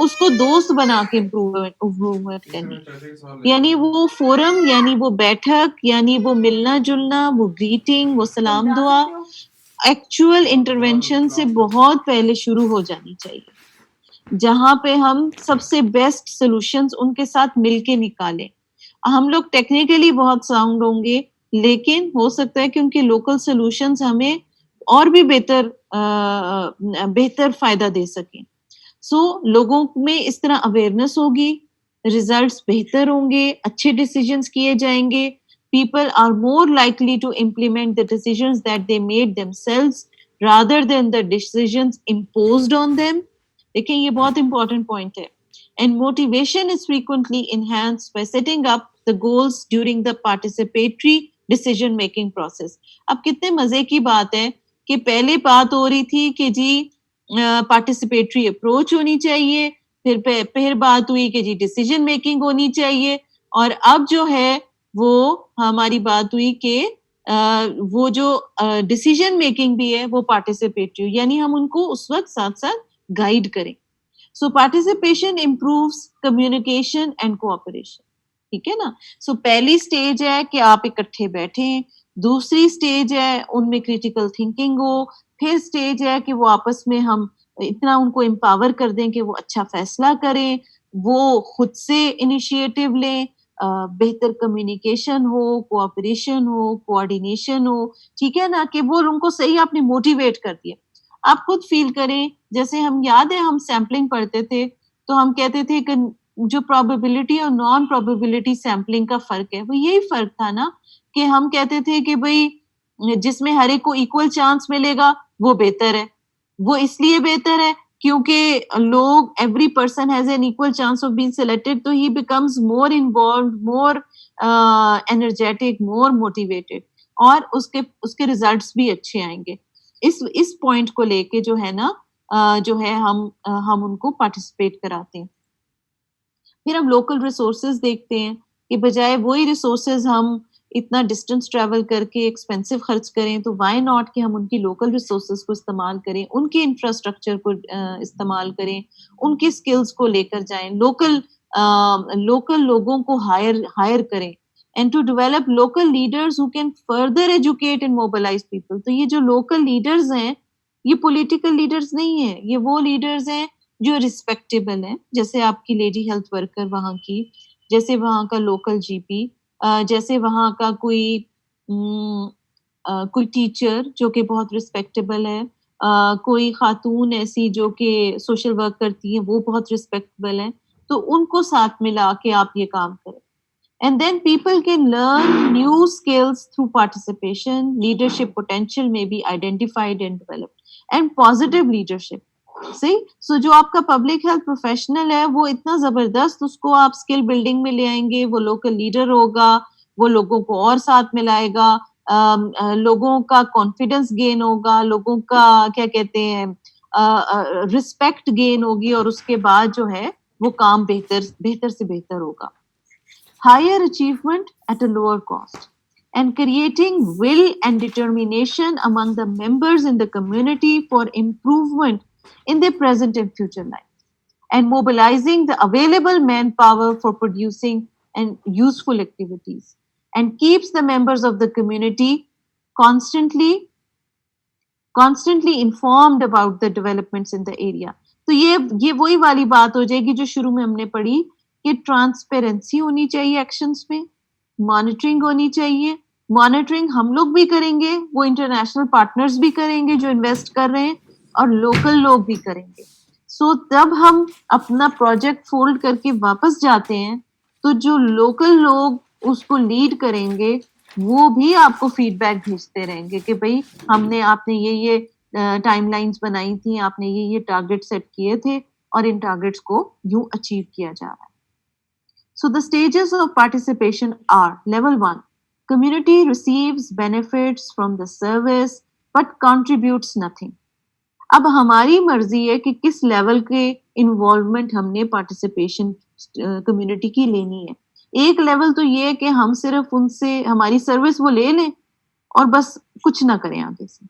اس کو دوست بنا کے امپروومنٹ کرنی. یعنی وہ فورم، یعنی وہ بیٹھک، یعنی وہ ملنا جلنا، وہ گریٹنگ، وہ سلام دعا ایکچوئل انٹرونشن سے بہت پہلے شروع ہو جانی چاہیے، جہاں پہ ہم سب سے بیسٹ سولوشنز ان کے ساتھ مل کے نکالیں. ہم لوگ ٹیکنیکلی بہت ساؤنڈ ہوں گے، لیکن ہو سکتا ہے کہ ان کے لوکل سولوشنز ہمیں اور بھی بہتر فائدہ دے سکیں. سو لوگوں میں اس طرح اویئرنیس ہوگی، ریزلٹس بہتر ہوں گے، اچھے ڈیسیجنز کیے جائیں گے. People are more likely to implement the decisions that they made themselves rather than the decisions imposed on them. دیکھیں یہ بہت امپورٹنٹ پوائنٹ ہے. And motivation is frequently enhanced by setting up the goals during the participatory decision making process. اب کتنے مزے کی بات ہے کہ پہلے بات ہو رہی تھی کہ جی پارٹیسپیٹری اپروچ ہونی چاہیے، پھر بات ہوئی کہ جی ڈیسیجن میکنگ ہونی چاہیے، اور اب جو ہے وہ ہماری بات ہوئی کہ وہ جو ڈیسیجن میکنگ بھی ہے وہ پارٹیسپیٹری، یعنی ہم ان کو اس وقت ساتھ ساتھ گائیڈ کریں. So participation improves communication and cooperation. ٹھیک ہے نا. سو پہلی سٹیج ہے کہ آپ اکٹھے بیٹھیں، دوسری سٹیج ہے ان میں کریٹیکل تھنکنگ ہو، پھر سٹیج ہے کہ وہ آپس میں ہم اتنا ان کو امپاور کر دیں کہ وہ اچھا فیصلہ کریں، وہ خود سے انیشیٹو لیں، بہتر کمیونیکیشن ہو، کوآپریشن ہو، کوآرڈینیشن ہو. ٹھیک ہے نا، کہ وہ ان کو صحیح آپ نے موٹیویٹ کر دیا. آپ خود فیل کریں، جیسے ہم یاد ہے ہم سیمپلنگ پڑھتے تھے تو ہم کہتے تھے کہ جو پروبیبلٹی اور نان پروبیبلٹی سیمپلنگ کا فرق ہے وہ یہی فرق تھا نا، کہ ہم کہتے تھے کہ بھئی جس میں ہر ایک کو ایکول چانس ملے گا وہ بہتر ہے. وہ اس لیے بہتر ہے کیونکہ لوگ every person has an equal chance of being selected, تو he becomes more involved, more energetic, more motivated, اور اس کے ریزلٹس بھی اچھے آئیں گے. اس پوائنٹ کو لے کے جو ہے نا جو ہے ہم ان کو پارٹیسپیٹ کراتے ہیں. پھر ہم لوکل ریسورسز دیکھتے ہیں کہ بجائے وہی ریسورسز ہم اتنا ڈسٹینس ٹریول کر کے ایکسپینسو خرچ کریں، تو وائی ناٹ کہ ہم ان کی لوکل ریسورسز کو استعمال کریں، ان کے انفراسٹرکچر کو استعمال کریں، ان کے اسکلز کو لے کر جائیں، لوکل لوگوں کو ہائر کریں، and to develop local leaders who can further educate and mobilise people. تو یہ جو لوکل لیڈرز ہیں یہ پولیٹیکل لیڈرز نہیں ہیں، یہ وہ لیڈرز ہیں جو ریسپیکٹیبل ہیں، جیسے آپ کی لیڈی ہیلتھ ورکر وہاں کی، جیسے وہاں کا لوکل جی پی، جیسے وہاں کا کوئی ٹیچر جو کہ بہت ریسپیکٹیبل ہے، کوئی خاتون ایسی جو کہ سوشل ورک کرتی ہیں وہ بہت ریسپیکٹیبل ہیں. تو ان کو ساتھ ملا کے آپ یہ کام کریں. And then people can learn new skills through participation. Leadership potential may be identified and developed. And positive leadership. See? So جو آپ کا پبلک ہیلتھ پروفیشنل ہے وہ اتنا زبردست، اس کو آپ اسکل بلڈنگ میں لے آئیں گے، وہ لوکل لیڈر ہوگا، وہ لوگوں کو اور ساتھ ملائے گا، لوگوں کا کانفیڈنس گین ہوگا، لوگوں کا کیا کہتے ہیں رسپیکٹ گین ہوگی، اور اس کے بعد جو ہے وہ کام بہتر سے بہتر ہوگا. Higher achievement at a lower cost, and creating will and determination among the members in the community for improvement in their present and future life, and mobilizing the available manpower for producing and useful activities, and keeps the members of the community constantly informed about the developments in the area. تو یہ وہی والی بات ہو جائے گی جو شروع میں ہم نے پڑھی کہ ٹرانسپیرنسی ہونی چاہیے ایکشنز میں، مانیٹرنگ ہونی چاہیے. مانیٹرنگ ہم لوگ بھی کریں گے، وہ انٹرنیشنل پارٹنرز بھی کریں گے جو انویسٹ کر رہے ہیں، اور لوکل لوگ بھی کریں گے. سو جب ہم اپنا پروجیکٹ فولڈ کر کے واپس جاتے ہیں تو جو لوکل لوگ اس کو لیڈ کریں گے وہ بھی آپ کو فیڈ بیک بھیجتے رہیں گے کہ بھائی آپ نے یہ ٹائم لائنز بنائی تھیں، آپ نے یہ ٹارگیٹ سیٹ کیے تھے، اور ان ٹارگیٹس کو یوں اچیو کیا جا رہا ہے. So the stages of participation are: level 1, community receives benefits from the service but contributes nothing. اب ہماری مرضی ہے کہ کس لیول کے انوالومنٹ ہم نے پارٹیسپیشن کمیونٹی کی لینی ہے. ایک لیول تو یہ ہے کہ ہم صرف ان سے ہماری سروس وہ لے لیں اور بس کچھ نہ کریں آگے سے.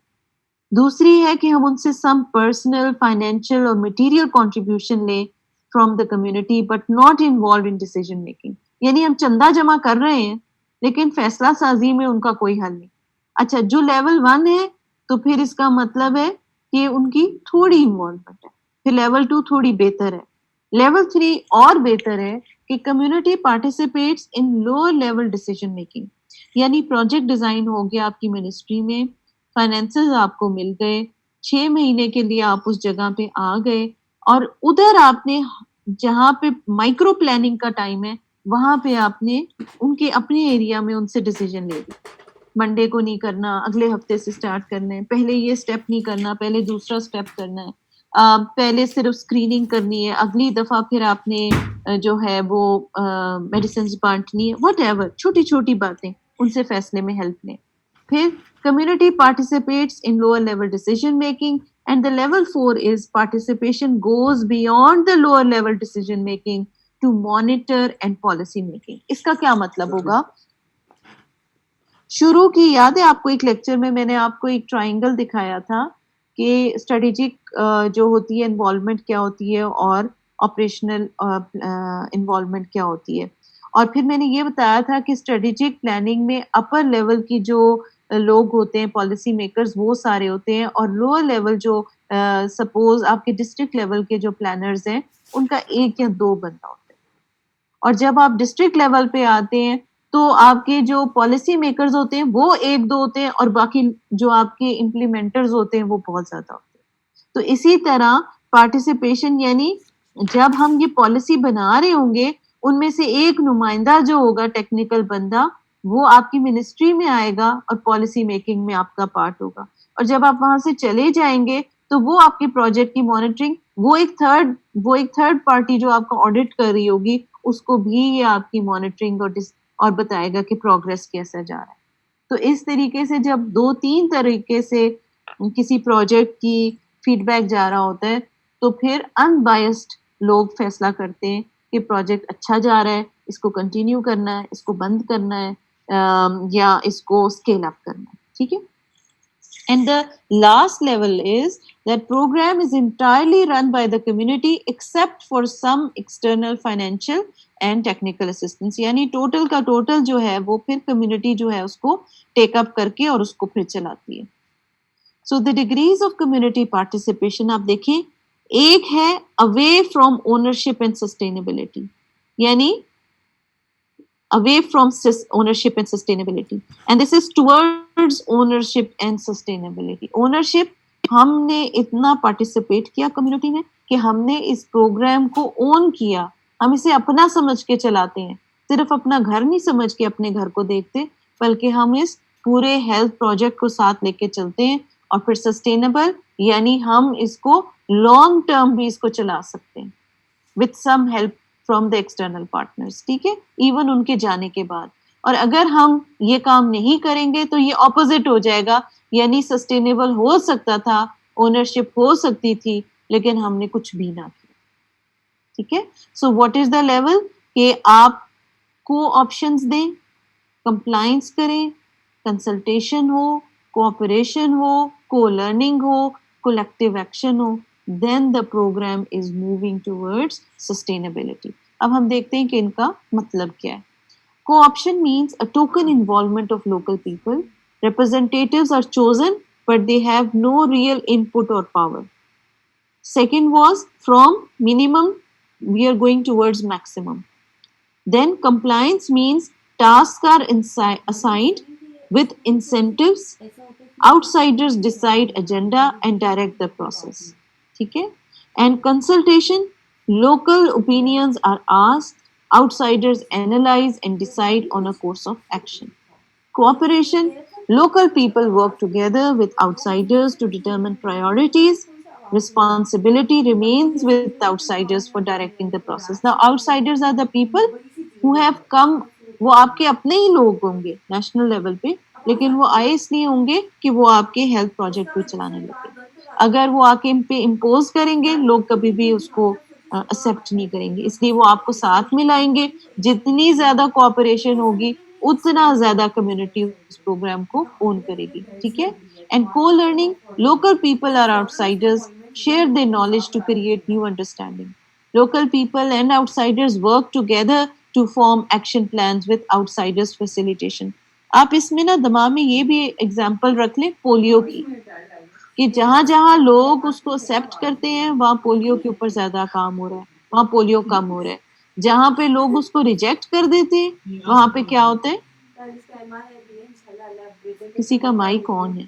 دوسری ہے کہ ہم ان سے سم پرسنل، فائنینشیل اور مٹیریل کنٹریبیوشن لیں from the community but not involved in decision making. یعنی ہم چندہ جمع کر رہے ہیں لیکن فیصلہ سازی میں ان کا کوئی حل نہیں. اچھا جو لیول 1 ہے تو پھر اس کا مطلب ہے کہ ان کی تھوڑی انوالومنٹ ہے. پھر لیول 2 تھوڑی بہتر ہے. لیول 3 اور بہتر ہے کہ community participates in lower level decision making. یعنی پروجیکٹ ڈیزائن ہو گیا آپ کی منسٹری میں, فائنینسز آپ کو مل گئے, 6 مہینے کے لیے آپ اس جگہ پہ آ گئے, اور ادھر آپ نے جہاں پہ مائکرو پلاننگ کا ٹائم ہے وہاں پہ آپ نے ان کے اپنے ایریا میں ان سے ڈیسیژن لے لی. منڈے کو نہیں کرنا, اگلے ہفتے سے سٹارٹ کرنا ہے, پہلے یہ سٹیپ نہیں کرنا, پہلے دوسرا سٹیپ کرنا ہے, پہلے صرف اسکریننگ کرنی ہے, اگلی دفعہ پھر آپ نے جو ہے وہ میڈیسنز بانٹنی ہے, واٹ ایور, چھوٹی چھوٹی باتیں ان سے فیصلے میں ہیلپ لیں. پھر community participates in lower level decision making, and the level 4 is participation goes beyond the lower level decision making to monitor and policy making. اس کا کیا مطلب ہوگا؟ شروع کی یاد ہے آپ کو ایک لیکچر میں نے آپ کو ایک ٹرائنگل دکھایا تھا کہ اسٹریٹجک جو ہوتی ہے انوالومنٹ کیا ہوتی ہے اور آپریشنل انوالومنٹ کیا ہوتی ہے. اور پھر میں نے یہ بتایا تھا کہ اسٹریٹجک پلاننگ میں اپر لیول کی جو لوگ ہوتے ہیں پالیسی میکرز وہ سارے ہوتے ہیں, اور لوور لیول جو سپوز آپ کے ڈسٹرکٹ لیول کے جو پلانرز ہیں ان کا 1 یا 2 بندہ ہوتا ہے. اور جب آپ ڈسٹرکٹ لیول پہ آتے ہیں تو آپ کے جو پالیسی میکرز ہوتے ہیں وہ 1-2 ہوتے ہیں, اور باقی جو آپ کے امپلیمنٹرز ہوتے ہیں وہ بہت زیادہ ہوتے ہیں. تو اسی طرح پارٹیسپیشن یعنی جب ہم یہ پالیسی بنا رہے ہوں گے ان میں سے ایک نمائندہ جو ہوگا ٹیکنیکل بندہ وہ آپ کی منسٹری میں آئے گا اور پالیسی میکنگ میں آپ کا پارٹ ہوگا. اور جب آپ وہاں سے چلے جائیں گے تو وہ آپ کے پروجیکٹ کی مانیٹرنگ, وہ ایک تھرڈ پارٹی جو آپ کو آڈٹ کر رہی ہوگی اس کو بھی یہ آپ کی مانیٹرنگ اور بتائے گا کہ پروگریس کیسا جا رہا ہے. تو اس طریقے سے جب 2-3 طریقے سے کسی پروجیکٹ کی فیڈ بیک جا رہا ہوتا ہے تو پھر ان بائسڈ لوگ فیصلہ کرتے ہیں کہ پروجیکٹ اچھا جا رہا ہے, اس کو کنٹینیو کرنا ہے, اس کو بند کرنا ہے, یا اس کو اسکیل اپ کرنا ہے. ٹھیک ہے. And the last level is that program is entirely run by the community except for some external financial and technical assistance. یعنی ٹوٹل کا ٹوٹل جو ہے وہ پھر کمیونٹی جو ہے اس کو ٹیک اپ کر کے اور اس کو پھر چلاتی ہے. So the degrees of community participation آپ دیکھیں, ایک ہے away from ownership and sustainability, یعنی away from ownership and sustainability, and this is towards ownership and sustainability. Ownership, ہم نے اتنا پارٹیسپیٹ کیا کمیونٹی میں کہ ہم نے اس پروگرام کو اون کیا, ہم اسے اپنا سمجھ کے چلاتے ہیں, صرف اپنا گھر نہیں سمجھ کے اپنے گھر کو دیکھتے بلکہ ہم اس پورے ہیلتھ پروجیکٹ کو ساتھ لے کے چلتے ہیں. اور پھر سسٹینیبل یعنی ہم اس کو لانگ ٹرم بھی اس کو چلا سکتے ہیں with some help from the external partners. ٹھیک ہے, ایون ان کے جانے کے بعد. اور اگر ہم یہ کام نہیں کریں گے تو یہ اپوزٹ ہو جائے گا, یعنی سسٹینیبل ہو سکتا تھا, اونرشپ ہو سکتی تھی, لیکن ہم نے کچھ بھی نہ کیا. ٹھیک ہے. So what is the level کہ آپ کو آپشنز دیں, کمپلائنس کریں, کنسلٹیشن ہو, کوآپریشن ہو, کو learning who, collective action who, then the program is moving towards sustainability. اب ہم دیکھتے ہیں کہ ان کا مطلب کیا ہے. Co-option means a token involvement of local people. Representatives are chosen but they have no real input or power. Second was from minimum we are going towards maximum. Then compliance means tasks are assigned with incentives. Outsiders decide agenda and direct the process. ٹھیک ہے. And consultation, local opinions are asked, outsiders analyse and decide on a course of action. Cooperation, local people work together with outsiders to determine priorities. Responsibility remains with outsiders for directing the process. Now outsiders are the people who have come, وہ آپ کے اپنے ہی لوگ ہوں گے national level پہ, لیکن وہ آئے اس لیے ہوں گے کہ وہ آپ کے ہیلتھ پروجیکٹ کو چلانے لگے. اگر وہ آ کے پہ امپوز کریں گے لوگ کبھی بھی اس کو ایکسیپٹ نہیں کریں گے, اس لیے وہ آپ کو ساتھ میں لائیں گے. جتنی زیادہ کوآپریشن ہوگی اتنا زیادہ کمیونٹی اس پروگرام کو اون کرے گی. ٹھیک ہے. And co learning, local people are outsiders, share their knowledge to create new understanding. Local people and outsiders work together to form action plans with outsiders facilitation. آپ اس میں نا دماغ میں یہ بھی ایگزامپل رکھ لیں پولیو کی کہ جہاں جہاں لوگ اس کو ایکسیپٹ کرتے ہیں وہاں پولیو کے اوپر زیادہ کام ہو رہا ہے, وہاں پولیو کم ہو رہا ہے. جہاں پہ لوگ اس کو ریجیکٹ کر دیتے ہیں وہاں پہ کیا ہوتا ہے, کسی کا مائک آن ہے,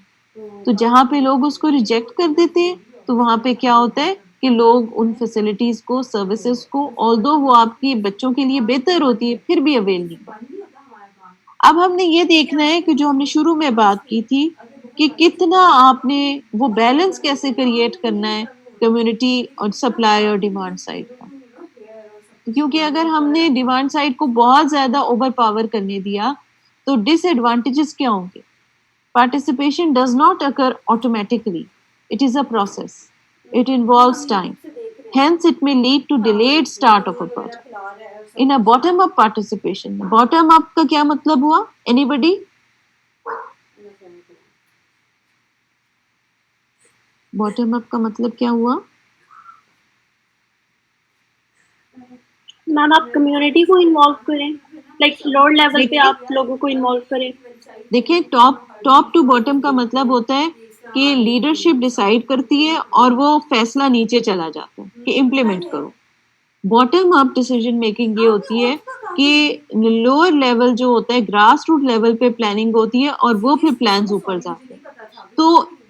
تو جہاں پہ لوگ اس کو ریجیکٹ کر دیتے ہیں تو وہاں پہ کیا ہوتا ہے کہ لوگ ان فیسلٹیز کو, سروسز کو, آلدو وہ آپ کی بچوں کے لیے بہتر ہوتی ہے, پھر بھی اویل نہیں کرتے. اب ہم نے یہ دیکھنا ہے کہ جو ہم نے شروع میں بات کی تھی کہ کتنا آپ نے وہ بیلنس کیسے کریٹ کرنا ہے کمیونٹی اور سپلائی اور ڈیمانڈ سائڈ کا. کیونکہ اگر ہم نے ڈیمانڈ سائڈ کو بہت زیادہ اوور پاور کرنے دیا تو ڈس ایڈوانٹیجز کیا ہوں گے. Participation does not occur automatically. It is a process. It involves time. Hence, it may lead to delayed start of a project. In a bottom-up participation, bottom-up کا کیا مطلب ہوا؟ Anybody? Bottom-up کا مطلب کیا ہوا؟ میم آپ کمیونٹی کو انوالو کریں, لائک لوڈ لیول پہ آپ لوگوں کو انوالو کریں. دیکھیں ٹاپ ٹو باٹم کا مطلب ہوتا ہے کہ لیڈرشپ ڈیسائیڈ کرتی ہے اور وہ فیصلہ نیچے چلا جاتا ہے کہ امپلیمنٹ کرو. باٹم اپ ڈیسیژن میکنگ یہ ہوتی ہے کہ لوور لیول جو ہوتا ہے گراس روٹ لیول پہ پلاننگ ہوتی ہے اور وہ پھر پلانز اوپر جاتے ہیں. تو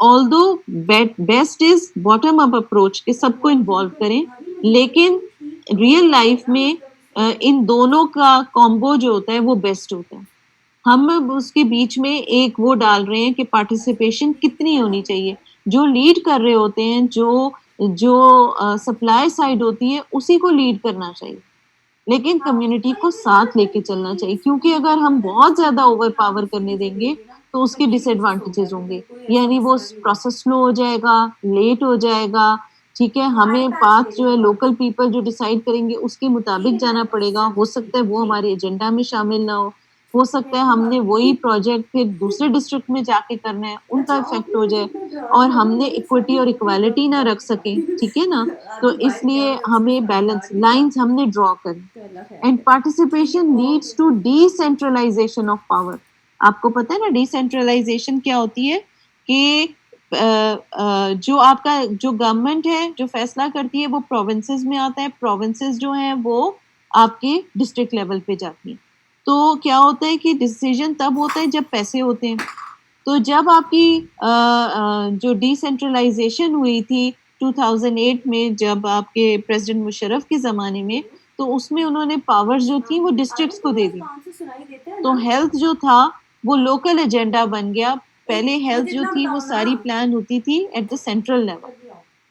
آلدو best is bottom up approach کہ سب کو انوالو کریں, لیکن ریئل لائف میں ان دونوں کا کامبو جو ہوتا ہے وہ بیسٹ ہوتا ہے. ہم اس کے بیچ میں ایک وہ ڈال رہے ہیں کہ پارٹیسپیشن کتنی ہونی چاہیے. جو لیڈ کر رہے ہوتے ہیں, جو سپلائی سائڈ ہوتی ہے اسی کو لیڈ کرنا چاہیے, لیکن کمیونٹی کو ساتھ لے کے چلنا چاہیے. کیونکہ اگر ہم بہت زیادہ اوور پاور کرنے دیں گے تو اس کے ڈس ایڈوانٹیجز ہوں گے, یعنی وہ پروسیس سلو ہو جائے گا, لیٹ ہو جائے گا. ٹھیک ہے, ہمیں پاتھ جو ہے لوکل پیپل جو ڈیسائیڈ کریں گے اس کے مطابق جانا پڑے گا. ہو سکتا ہے وہ ہمارے ایجنڈا میں شامل نہ ہو سکتا ہے ہم نے وہی پروجیکٹ پھر دوسرے ڈسٹرکٹ میں جا کے کرنا ہے, ان کا افیکٹ ہو جائے اور ہم نے اکوٹی اور اکوالٹی نہ رکھ سکیں. ٹھیک ہے نا, تو اس لیے ہمیں بیلنس لائنز ہم نے ڈرا کرنی. And participation leads to decentralisation of power. آپ کو پتہ ہے نا ڈی سینٹرلائزیشن کیا ہوتی ہے کہ جو آپ کا جو گورنمنٹ ہے جو فیصلہ کرتی ہے وہ پروونسز میں آتا ہے, پروونسز جو ہیں وہ آپ کے ڈسٹرکٹ لیول پہ جاتی ہیں. تو کیا ہوتا ہے کہ ڈیسیژن تب ہوتا ہے جب پیسے ہوتے ہیں. تو جب آپ کی جو ڈی سینٹرلائزیشن ہوئی تھی 2008 میں جب آپ کے پریزیڈنٹ مشرف کے زمانے میں, تو اس میں انہوں نے پاور جو تھی وہ ڈسٹرکٹس کو دے دی. تو ہیلتھ جو تھا وہ لوکل ایجنڈا بن گیا. پہلے ہیلتھ جو تھی وہ ساری پلان ہوتی تھی ایٹ دا سینٹرل لیول.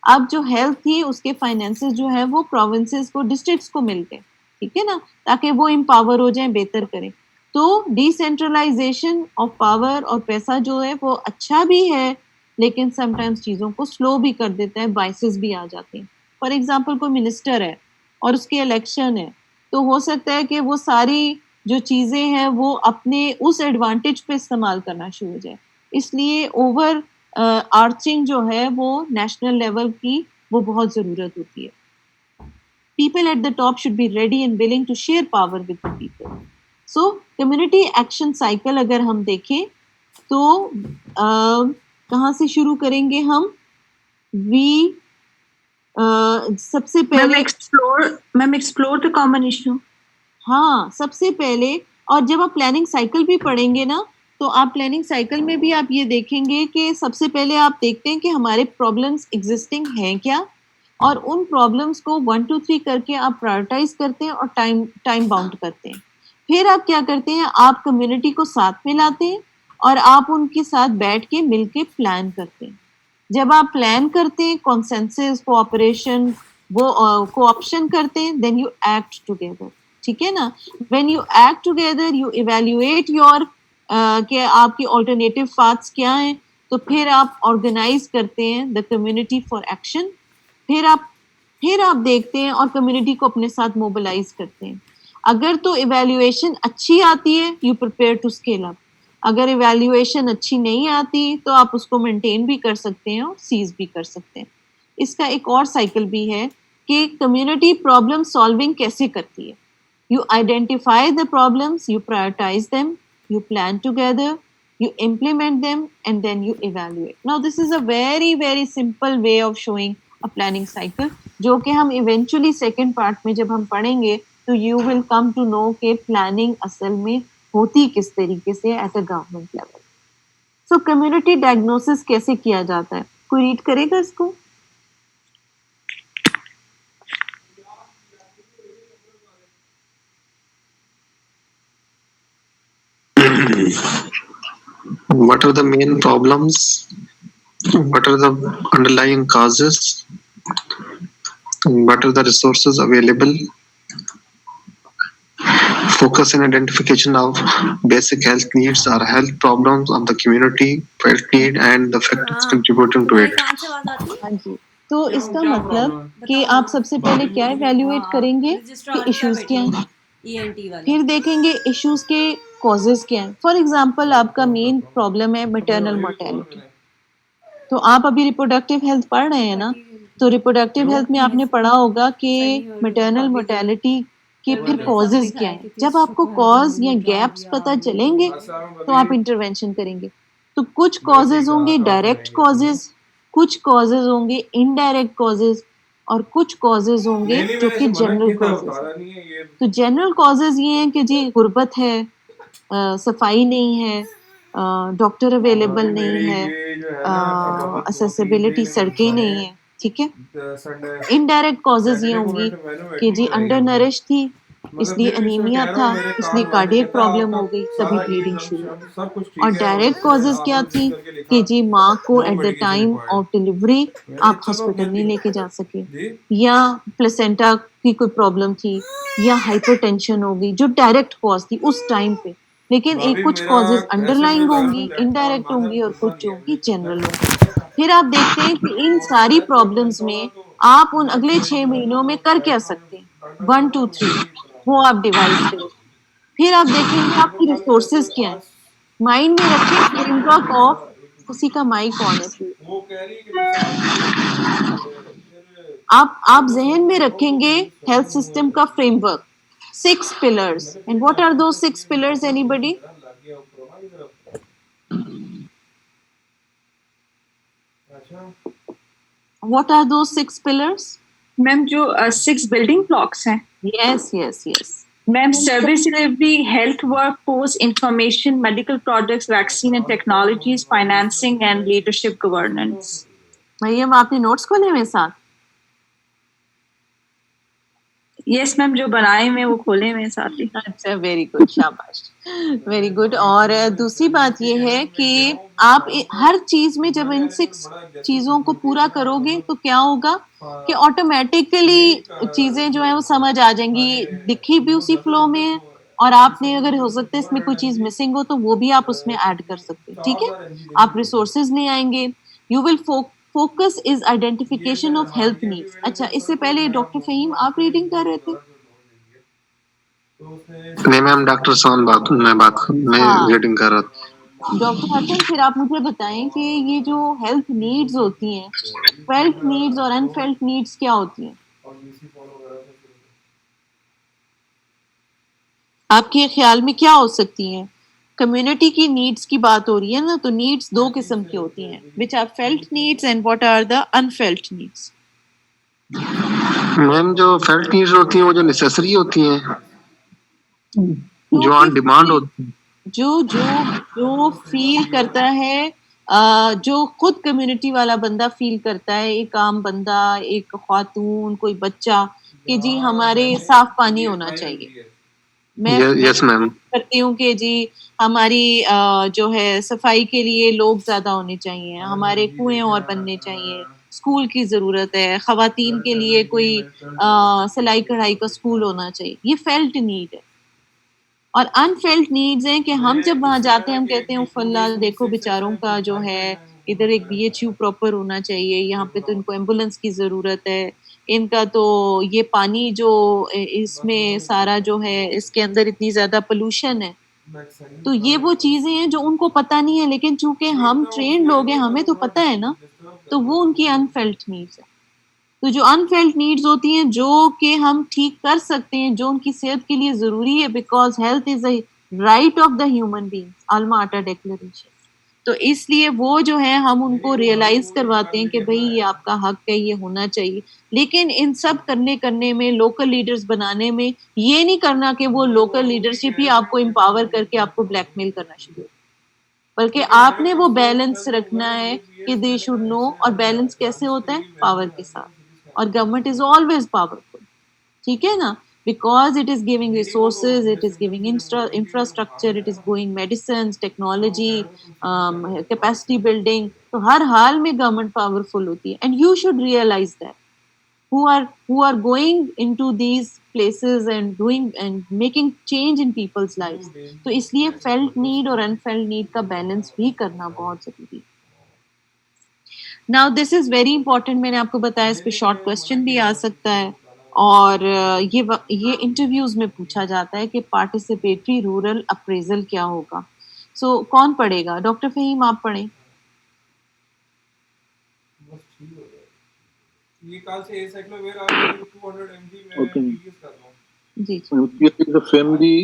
اب جو ہیلتھ تھی اس کے فائنینسز جو ہے وہ پروونسز کو ڈسٹرکٹس کو مل گئے. ٹھیک ہے نا, تاکہ وہ امپاور ہو جائیں, بہتر کریں. تو ڈی سینٹرلائزیشن آف پاور اور پیسہ جو ہے وہ اچھا بھی ہے, لیکن سم ٹائمز چیزوں کو سلو بھی کر دیتا ہے, بائسز بھی آ جاتے ہیں. فار ایگزامپل کوئی منسٹر ہے اور اس کی الیکشن ہے, تو ہو سکتا ہے کہ وہ ساری جو چیزیں ہیں وہ اپنے اس ایڈوانٹیج پہ استعمال کرنا شروع ہو جائے. اس لیے اوور آرچنگ جو ہے وہ نیشنل لیول کی وہ بہت ضرورت ہوتی ہے. People at the top should be ready and willing to share power with the people. So, community action cycle اگر ہم دیکھیں تو کہاں سے شروع کریں گے ہم؟ سب سے پہلے ایکسپلور the common issue. ہاں, سب سے پہلے. اور جب آپ پلاننگ سائیکل بھی پڑھیں گے نا تو آپ پلاننگ سائیکل میں بھی آپ یہ دیکھیں گے کہ سب سے پہلے آپ دیکھتے ہیں کہ ہمارے پرابلمس ایگزسٹنگ ہیں کیا, اور ان پرابلمس کو 1 2 3 کر کے آپ پرائورٹائز کرتے ہیں اور ٹائم باؤنڈ کرتے ہیں. پھر آپ کیا کرتے ہیں, آپ کمیونٹی کو ساتھ میں لاتے ہیں اور آپ ان کے ساتھ بیٹھ کے مل کے پلان کرتے ہیں. جب آپ پلان کرتے ہیں, کنسنسس, کوآپریشن, وہ کوآپشن کرتے ہیں, دین یو ایکٹ ٹوگیدر. ٹھیک ہے نا, when you act together you evaluate your کہ آپ کی آلٹرنیٹیو پاتھس کیا ہیں. تو پھر آپ آرگنائز کرتے ہیں دا کمیونٹی فار ایکشن. پھر آپ دیکھتے ہیں اور کمیونٹی کو اپنے ساتھ موبلائز کرتے ہیں. اگر تو ایویلویشن اچھی آتی ہے یو پریپیئر ٹو اسکیل اپ. اگر ایویلویشن اچھی نہیں آتی تو آپ اس کو مینٹین بھی کر سکتے ہیں اور سیز بھی کر سکتے ہیں. اس کا ایک اور سائیکل بھی ہے کہ کمیونٹی پرابلم سالونگ کیسے کرتی ہے. You identify the problems, you prioritize them, you plan together, you implement them, and then you evaluate. Now, this is a very, very simple way of showing a planning cycle, جو کہ ہم eventually second part میں جب ہم پڑھیں گے تو you will come to know کہ پلاننگ اصل میں ہوتی کس طریقے سے at a government level. So community diagnosis کیسے کیا جاتا ہے؟ کوئی ریڈ کرے گا اس کو؟ What are the main problems? What are the underlying causes? What are the resources available? Focus in identification of basic health needs or health problems of the community, felt need, and the factors contributing to it. ہاں جی. تو اس کا مطلب کہ آپ سب سے پہلے کیا evaluate کریں گے کہ ایشوز کیا ہیں، پھر دیکھیں گے ایشوز کے کازز کیا ہیں. فار ایگزامپل آپ کا مین پرابلم ہے میٹرنل مورٹیلٹی، تو آپ ابھی ریپروڈکٹیو ہیلتھ پڑھ رہے ہیں نا، تو ریپروڈکٹیو ہیلتھ میں آپ نے پڑھا ہوگا کہ میٹرنل مورٹیلٹی کے پھر کازز کیا ہیں. جب آپ کو کاز یا گیپس پتہ چلیں گے تو آپ انٹرونشن کریں گے. تو کچھ کازز ہوں گے ڈائریکٹ کازز، کچھ کازز ہوں گے انڈائریکٹ کازز، اور کچھ کازز ہوں گے جو کہ جنرل کازز ہیں. تو جنرل کازز یہ ہیں کہ جی غربت ہے، صفائی نہیں ہے، ڈاکٹر اویلیبل نہیں ہے، اسیسیبلٹی سڑکیں نہیں ہیں، ٹھیک ہے. انڈائریکٹ کازز یہ ہوں گی کہ جی انڈر نرش تھی، اس لیے انیمیا تھا، اس لیے کارڈیک پرابلم ہو گئی، تبھی بلیڈنگ شروع ہوئی. اور ڈائریکٹ کازز کیا تھی کہ جی ماں کو at the time of delivery آپ ہاسپٹل نہیں لے کے جا سکے، یا پلیسینٹا کی کوئی پرابلم تھی، یا ہائپر ٹینشن ہوگی جو ڈائریکٹ کاز تھی اس ٹائم پہ. لیکن ایک کچھ کازز انڈر لائنگ ہوں گی، انڈائریکٹ ہوں گی، اور کچھ جو ہوں گی جنرل ہوں گی. پھر آپ دیکھتے ہیں کہ ان ساری پرابلمس میں آپ ان اگلے 6 مہینوں میں کر کیا سکتے ہیں، 1 2 3 وہ آپ ڈیوائز کریں. پھر آپ دیکھیں گے آپ کی ریسورسز کیا ہیں. مائنڈ میں رکھیں فریم ورک آف، کسی کا مائک آن ہے، آپ ذہن میں رکھیں گے ہیلتھ سسٹم کا frame work, 6 pillars. And what are those 6 pillars, anybody? What are those 6 pillars? Ma'am جو 6 بلڈنگ بلاکس ہیں، Yes, yes, yes. Ma'am service delivery, health work force, information, medical products, vaccine and technologies, financing and leadership governance. Maryam آپ نے notice کھولے ہوئے ساتھ؟ یس میم، جو بنائے ہوئے وہ کھولے ہوئے ساتھ ہی. اچھا، ویری گڈ، شاباش، ویری گڈ. اور دوسری بات یہ ہے کہ آپ ہر چیز میں جب ان 6 چیزوں کو پورا کرو گے تو کیا ہوگا کہ آٹومیٹیکلی چیزیں جو ہیں وہ سمجھ آ جائیں گی، دکھی بھی اسی فلو میں ہے، اور آپ نے اگر ہو سکتا ہے اس میں کوئی چیز مسنگ ہو تو وہ بھی آپ اس میں ایڈ کر سکتے. ٹھیک ہے، آپ ریسورسز لے آئیں گے. You will focus is identification of health needs. اچھا، اس سے پہلے ڈاکٹر فہیم آپ ریڈنگ کر رہے تھے؟ نہیں میم، ڈاکٹر سون میں ریڈنگ کر رہا تھا. ڈاکٹر حسن، پھر آپ مجھے بتائیں کہ یہ جو ہیلتھ نیڈز ہوتی ہیں، فیلٹ نیڈز اور انفیلٹ نیڈز کیا ہوتی ہیں؟ آپ کے خیال میں کیا ہو سکتی ہیں؟ کمیونٹی کی نیڈز کی بات ہو رہی ہے نا، تو نیڈز 2 قسم کی ہوتی ہیں، which are felt needs and what are the unfelt needs. میم جو فیلٹ نیڈز ہوتی ہیں وہ جو نیسیسری ہوتی ہیں، جو آن ڈیمانڈ ہوتی ہیں، جو فیل کرتا ہے، جو خود کمیونٹی والا بندہ فیل کرتا ہے، ایک عام بندہ، ایک خاتون، کوئی بچہ، کہ جی ہمارے صاف پانی ہونا چاہیے. میں یس میم، کرتی ہوں کہ جی ہماری جو ہے صفائی کے لیے لوگ زیادہ ہونے چاہیے، ہمارے کنویں اور بننے چاہیے، اسکول کی ضرورت ہے، خواتین کے لیے کوئی سلائی کڑھائی کا اسکول ہونا چاہیے. یہ فیلٹ نیڈ ہے. اور انفیلٹ نیڈز ہیں کہ ہم جب وہاں جاتے ہیں ہم کہتے ہیں اللہ دیکھو بیچاروں کا جو ہے ادھر ایک BHU پراپر ہونا چاہیے، یہاں پہ تو ان کو ایمبولینس کی ضرورت ہے، ان کا تو یہ پانی جو اس میں سارا جو ہے اس کے اندر اتنی زیادہ پولوشن ہے. تو یہ وہ چیزیں ہیں جو ان کو پتہ نہیں ہے، لیکن چونکہ ہم ٹرینڈ لوگ ہیں ہمیں تو پتہ ہے نا، تو وہ ان کی انفیلٹ نیڈز ہے. تو جو انفیلڈ نیڈز ہوتی ہیں جو کہ ہم ٹھیک کر سکتے ہیں, جو ان کی صحت کے لیے ضروری ہے, because health is a right of the human beings, Alma Ata declaration. تو اس لیے وہ جو ہے ہم ان کو ریئلائز کرواتے ہیں کہ بھئی یہ آپ کا حق ہے, یہ ہونا چاہیے. لیکن ان سب کرنے میں, لوکل لیڈرز بنانے میں, یہ نہیں کرنا کہ وہ لوکل لیڈرشپ ہی آپ کو امپاور کر کے آپ کو بلیک میل کرنا شروع, بلکہ آپ نے وہ بیلنس رکھنا ہے کہ دے شوڈ نو. اور بیلنس کیسے ہوتا ہے؟ پاور کے ساتھ. اور گورنمنٹ از آلویز پاورفل, ٹھیک ہے نا, because it is giving resources, it is giving infrastructure, it is going medicines, technology, capacity building. تو ہر حال میں گورنمنٹ پاورفل ہوتی ہے, and you should realize that who are going into these places and doing and making change in people's lives. تو اس لیے felt need اور unfelt need کا balance بھی کرنا بہت ضروری ہے. Now this is very important. میں نے آپ کو بتایا اس پہ شارٹ کوشچن بھی آ سکتا ہے, اور یہ انٹرویوز میں پوچھا جاتا ہے کہ پارٹیسپیٹری رورل اپریزل کیا ہوگا. سو کون پڑھے گا؟ ڈاکٹر فہیم آپ پڑھیں. جی The family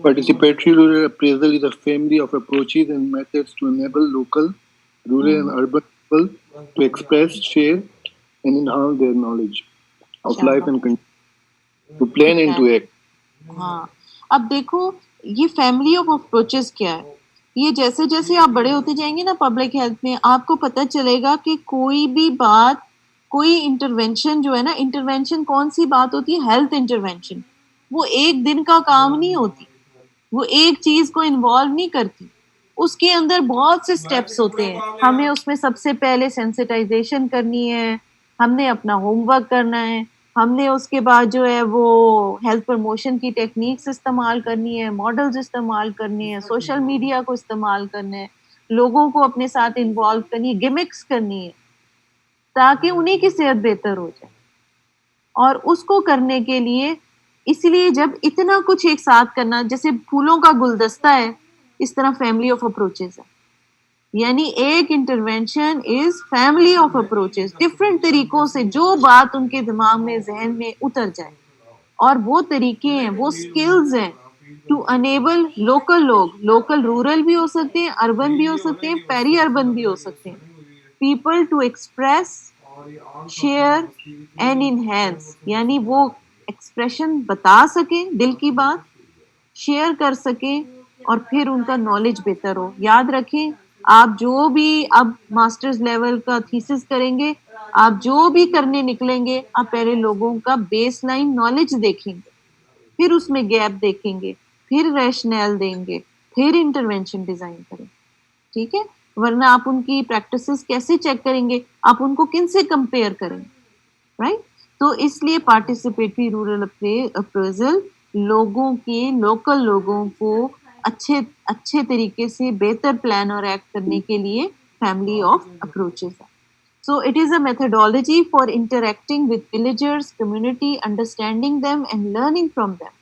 participatory rural appraisal is a family of approaches and methods to enable local, rural and urban people to express, share and enhance their knowledge of life and to plan and to act. ہاں, اب دیکھو یہ family of approaches کیا ہے. یہ جیسے جیسے آپ بڑے ہوتے جائیں گے نا پبلک ہیلتھ میں, آپ کو پتہ چلے گا کہ کوئی بھی بات, کوئی انٹرونشن جو ہے نا, انٹرونشن کون سی بات ہوتی ہے؟ Health intervention. وہ ایک دن کا کام نہیں ہوتی, وہ ایک چیز کو انوالو نہیں کرتی, اس کے اندر بہت سے سٹیپس ہوتے ہیں. ہمیں اس میں سب سے پہلے سینسٹائزیشن کرنی ہے, ہم نے اپنا ہوم ورک کرنا ہے, ہم نے اس کے بعد جو ہے وہ ہیلتھ پروموشن کی ٹیکنیکس استعمال کرنی ہے, ماڈلز استعمال کرنی ہے, سوشل میڈیا کو استعمال کرنا ہے, لوگوں کو اپنے ساتھ انوالو کرنی ہے, گمکس کرنی ہے, تاکہ انہیں کی صحت بہتر ہو جائے. اور اس کو کرنے کے لیے, اس لیے جب اتنا کچھ ایک ساتھ کرنا, جیسے پھولوں کا گلدستہ ہے, اس طرح فیملی آف اپروچز ہے. یعنی ایک intervention is family of approaches, different طریقوں سے جو بات ان کے دماغ میں, ذہن میں اتر جائے. اور وہ طریقے ہیں, وہ سکلز ہیں ٹو انیبل لوکل لوگ, لوکل رورل بھی ہو سکتے ہیں, اربن بھی ہو سکتے ہیں, پیری اربن بھی ہو سکتے ہیں, people to express, share and enhance. یعنی وہ ایکسپریشن بتا سکیں, دل کی بات شیئر کر سکیں, اور پھر ان کا نالج بہتر ہو. یاد رکھیں, آپ جو بھی اب ماسٹرز لیول کا تھیسس کریں گے, آپ جو بھی کرنے نکلیں گے, آپ پہلے لوگوں کا بیس لائن نالج دیکھیں گے, پھر اس میں گیپ دیکھیں گے, پھر ریشنل دیں گے, پھر انٹرونشن ڈیزائن کریں. ٹھیک ہے, ورنہ آپ ان کی پریکٹسز کیسے چیک کریں گے؟ آپ ان کو کن سے کمپیئر کریں گے؟ رائٹ. تو اس لیے پارٹیسپیٹری رورل اپریزل لوگوں کے, لوکل لوگوں کو اچھے طریقے سے بہتر پلان اور ایکٹ کرنے کے لیے فیملی آف اپروچز ہے. So it is a methodology for interacting with villagers, community, understanding them and learning from them.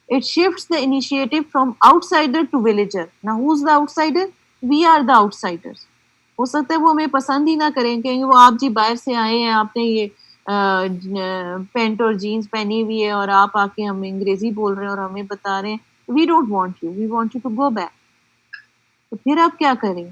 It shifts the initiative from outsider to villager. Now who's the outsider? We are the outsiders. ہو سکتا ہے وہ ہمیں پسند ہی نہ کریں, کہیں وہ آپ جی باہر سے آئے ہیں, آپ نے یہ پینٹ اور جینس پہنی ہوئی ہے, اور آپ آ کے ہمیں انگریزی بول رہے ہیں اور ہمیں بتا رہے ہیں we don't want you, we want you to go back. تو پھر آپ کیا کریں؟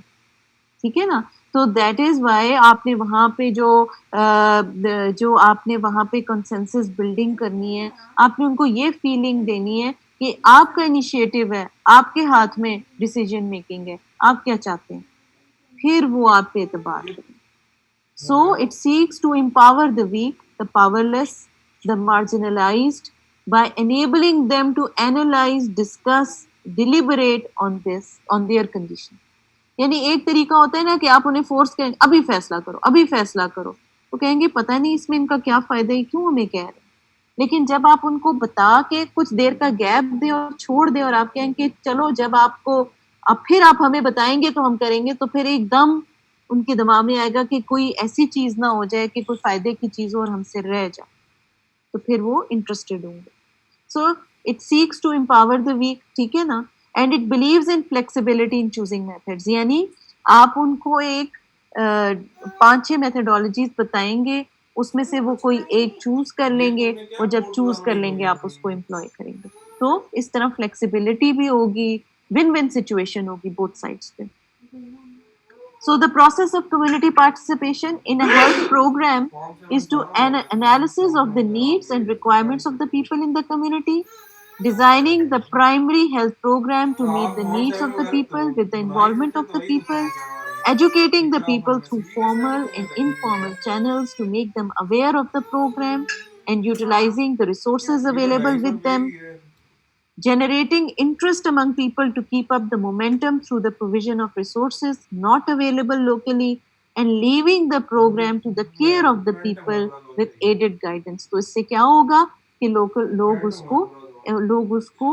ٹھیک ہے نا. تو دیٹ از وائی آپ نے وہاں پہ جو آپ نے وہاں پہ کنسنسس بلڈنگ کرنی ہے, آپ نے ان کو یہ فیلنگ دینی ہے کہ آپ کا انیشیٹو ہے, آپ کے ہاتھ میں ڈیسیجن میکنگ ہے, آپ کیا چاہتے ہیں, پھر وہ آپ پہ اعتبار کریں. So it seeks to empower the weak, the powerless, the marginalised by enabling them to analyze, discuss, deliberate on their condition. یعنی ایک طریقہ ہوتا ہے نا کہ آپ انہیں فورس کریں, ابھی فیصلہ کرو, ابھی فیصلہ کرو, تو کہیں گے پتہ نہیں اس میں ان کا کیا فائدہ ہے, کیوں ہمیں کہہ رہے ہیں. لیکن جب آپ ان کو بتا کے کچھ دیر کا گیپ دیں اور چھوڑ دیں, اور آپ کہیں کہ چلو جب آپ کو اب پھر آپ ہمیں بتائیں گے تو ہم کریں گے, تو پھر ایک دم ان کے دماغ میں آئے گا کہ کوئی ایسی چیز نہ ہو جائے کہ کوئی فائدے کی چیز ہو اور ہم سے رہ جائے, تو پھر وہ انٹرسٹیڈ ہوں گے. So it seeks to empower the weak, ٹھیک ہے نا, and it believes in flexibility in choosing methods. یعنی آپ ان کو ایک 5-6 میتھڈالوجیز بتائیں گے, اس میں سے وہ کوئی ایک چوز کر لیں گے, اور جب چوز کر لیں گے آپ اس کو امپلوائے کریں گے. تو اس طرح فلیکسیبلٹی بھی ہوگی, ون ون سچویشن ہوگی بوتھ سائڈس پہ. So the process of community participation in a health program is to an analysis of the needs and requirements of the people in the community, designing the primary health program to meet the needs of the people with the involvement of the people, educating the people through formal and informal channels to make them aware of the program, and utilizing the resources available with them, generating interest among people to keep up the momentum through the provision of resources not available locally, and leaving the program to the care of the people with aided guidance. تو اس سے کیا ہوگا کہ لوگ اس کو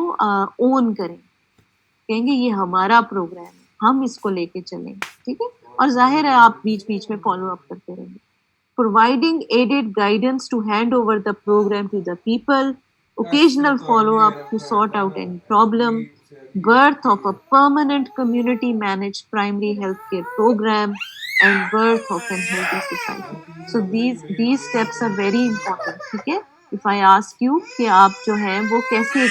اون کریں, کہیں گے یہ ہمارا پروگرام ہے, ہم اس کو لے کے چلیں گے, ٹھیک ہے, اور ظاہر ہے آپ بیچ بیچ میں فالو اپ کرتے رہیں گے. Providing aided guidance to hand over the program to the people, occasional follow-up to sort out any problem, birth of a permanent community managed primary healthcare program, and birth of a healthy society. So these steps are very important. ٹھیک ہے, if I ask you کہ آپ جو ہیں وہ کیسے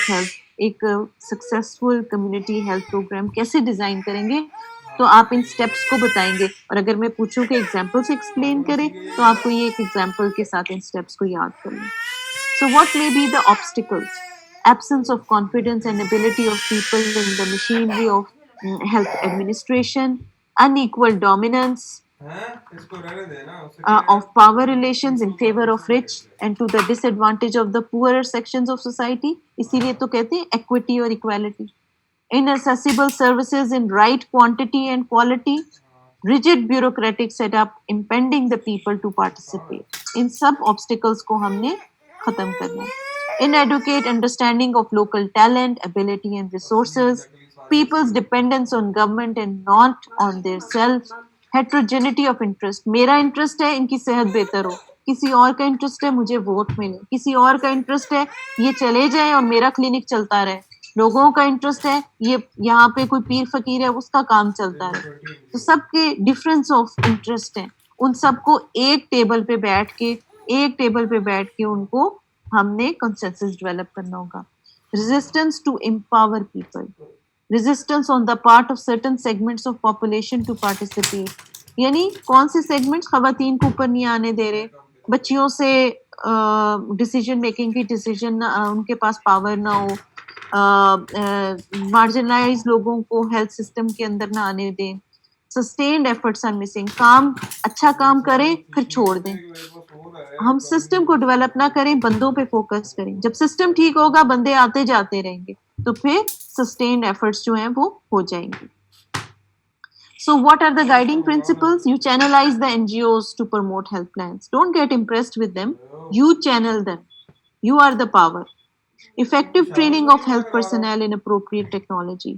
ایک successful community health programme کیسے ڈیزائن کریں گے, تو آپ ان اسٹیپس کو بتائیں گے, اور اگر میں پوچھوں کہ ایگزامپل سے ایکسپلین کریں تو آپ کو یہ ایک ایگزامپل کے ساتھ ان اسٹیپس کو یاد کر لیں. So what may be the obstacles, absence of confidence and ability of people in the machinery of health administration, unequal dominance of power relations in favor of rich and to the disadvantage of the poorer sections of society. اسی لیے تو کہتے ہیں equity اور equality. Inaccessible services in right quantity and quality, rigid bureaucratic setup impeding the people to participate. In sub obstacles کو ہم نے ختم کرنا ہے. Inadequate understanding of local talent, ability and resources, people's dependence on government and not on their self, heterogeneity of interest. میرا interest ہے ان کی صحت بہتر ہو, کسی اور کا انٹرسٹ ہے مجھے ووٹ ملے, کسی اور کا انٹرسٹ ہے یہ چلے جائیں اور میرا کلینک چلتا رہے, لوگوں کا انٹرسٹ ہے یہ یہاں پہ کوئی پیر فقیر ہے اس کا کام چلتا رہے. تو سب کے ڈفرینس آف انٹرسٹ ہیں, ان سب کو ایک ٹیبل پہ بیٹھ کے ان کو ہم نے کنسنسس ڈیولپ کرنا ہوگا. Resistance to empower people, resistance on the part of certain segments of population to participate. یعنی کون سے سیگمنٹس خواتین کو اوپر نہیں آنے دے رہے, بچیوں سے ڈیسیجن میکنگ کی ڈیسیجن ان کے پاس پاور نہ ہو, مارجنلائز لوگوں کو ہیلتھ سسٹم کے اندر نہ آنے دیں. سسٹینڈ ایفرٹس آر مسنگ, اچھا کام کریں پھر چھوڑ دیں, ہم سسٹم کو ڈیولپ نہ کریں, بندوں پہ فوکس کریں. جب سسٹم ٹھیک ہوگا بندے آتے جاتے رہیں گے تو پھر سسٹینڈ ایفرٹس جو ہیں وہ ہو جائیں گے. So what are the guiding principles? You channelize the NGOs to promote health plans. Don't get impressed with them. You channel them. You are the power. Effective training of health personnel in appropriate technology.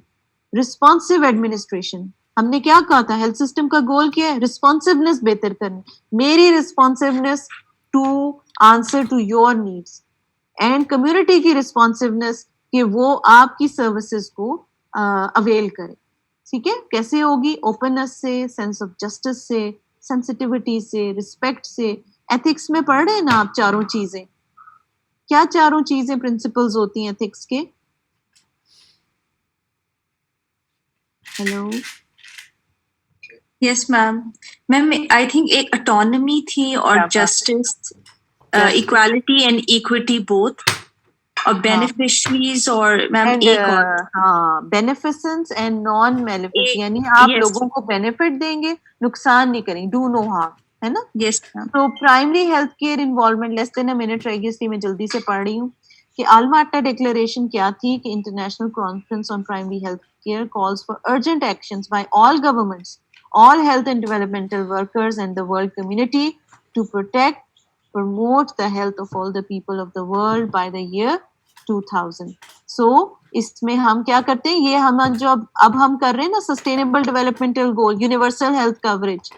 Responsive administration. ہم نے کیا کہا تھا, health system کا گول کیا ہے, رسپانسونیس بہتر کرنی, میری responsiveness to answer to your needs, and community کی رسپانسونیس کہ وہ آپ کی سروسز کو اویل کرے. ٹھیک ہے, کیسے ہوگی, اوپننس سے, سینس آف جسٹس سے, سینسٹیوٹی سے, رسپیکٹ سے. ایتھکس میں پڑھ رہے ہیں نا آپ چاروں چیزیں, کیا چاروں چیزیں پرنسپلز ہوتی ہیں ایتھکس کے؟ Hello, yes ma'am. Ma'am I think ایک اٹانومی تھی اور justice, equality and equity both, اور بینیفیشریز اور میم ایک اور ہاں بینیفیسنس اینڈ نان میلیفیس, یعنی آپ لوگوں کو بینیفٹ دیں گے, نقصان نہیں کریں, ڈو نو ہارم, ہے نا. Yes ma'am. تو primary health care involvement, less than a minute رہ گئی اس لیے میں جلدی سے پڑھ رہی ہوں کہ آلما-اٹا ڈکلیریشن کیا تھی کہ international conference on primary health care calls for urgent actions by all governments, all health and developmental workers and the world community to promote the health of all the people of the world by the year 2000. So اس میں ہم کیا کرتے ہیں, یہ ہم جو اب ہم کر رہے ہیں نا sustainable developmental goal, universal health coverage,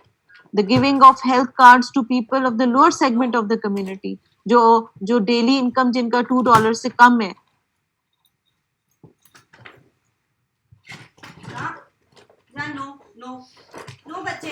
the giving of health cards to people of the lower segment of the community, جو ڈیلی انکم جن کا $2 سے کم ہے. No بچے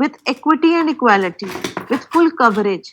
with equity and equality, with full coverage.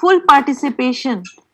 full participation,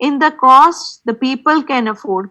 in the cost the people can afford.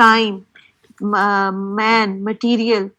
time, man, material.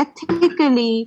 ethically,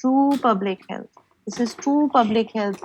true public health. This is true public health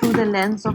through the lens of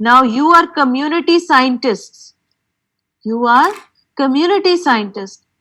Now you are community scientists. You are community scientists.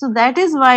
So that is why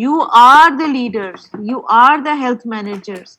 You are the leaders, you are the health managers.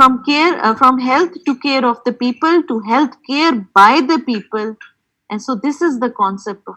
to care of the people to health care by the people. And so this is the concept of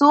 So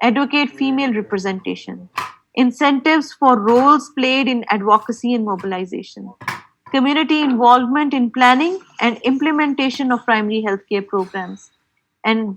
advocate female representation, incentives for roles played in advocacy and mobilization, community involvement in planning and implementation of primary healthcare programs. And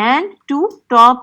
and to top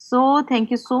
So thank you so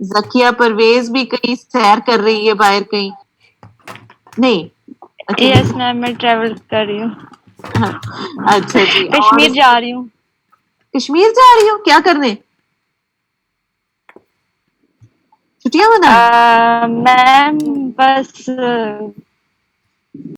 زکیہ Pervez بھی کہیں سیر کر رہی ہے باہر کہیں نہیں. یس میم میں ٹریول کر رہی ہوں. اچھا جی. کشمیر جا رہی ہوں. کشمیر جا رہی ہوں کیا کرنے؟ چھٹیاں منانے؟ میم بس